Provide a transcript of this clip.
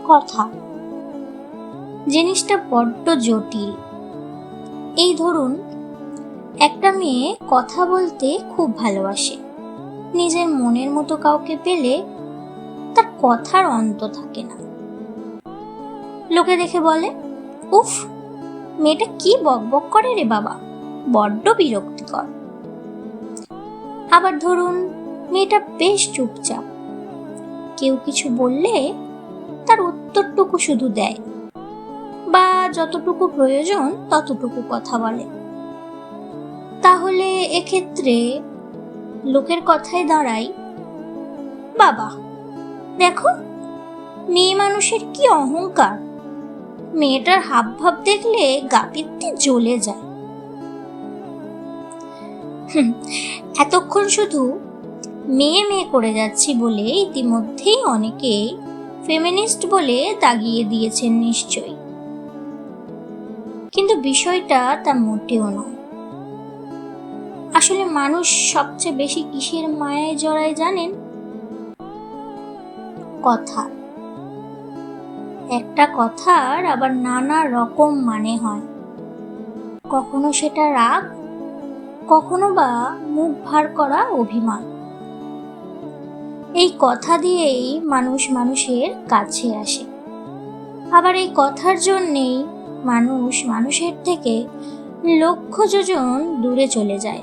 কথা জিনিসটা বড্ড জটিল। এই ধরুন, একটা মেয়ে কথা বলতে খুব ভালোবাসে। নিজের মনের মতো কাউকে পেলে তার কথার অন্ত থাকে না। লোকে দেখে বলে, উফ, মেয়েটা কি বকবক করে রে বাবা, বড্ড বিরক্তিকর। আবার ধরুন, মেয়েটা বেশ চুপচাপ, কেউ কিছু বললে তার উত্তরটুকু শুধু দেয়, বা যতটুকু প্রয়োজন ততটুকু কথা বলে। তাহলে এক্ষেত্রে লোকের কথায় দাঁড়াই, বাবা দেখো, মেয়ে মানুষের কি অহংকার, মেয়েটার হাবভাব দেখলে গা পিত্তি জ্বলে যায়। এতক্ষণ শুধু মেয়ে মেয়ে করে যাচ্ছি বলে ইতিমধ্যেই অনেকে ফেমিনিস্ট বলে দাগিয়ে দিয়েছেন নিশ্চয়ই। কিন্তু বিষয়টা তা মোটেও নয়। আসলে মানুষ সবচেয়ে বেশি কিসের মায়ায় জড়ায় জানেন? কথা। একটা কথার আবার নানা রকম মানে হয়। কখনো সেটা রাগ, কখনো বা মুখ ভার করা অভিমান। এই কথা দিয়েই মানুষ মানুষের কাছে আসে, আবার এই কথার জন্যেই মানুষ মানুষের থেকে লক্ষ যোজন দূরে চলে যায়।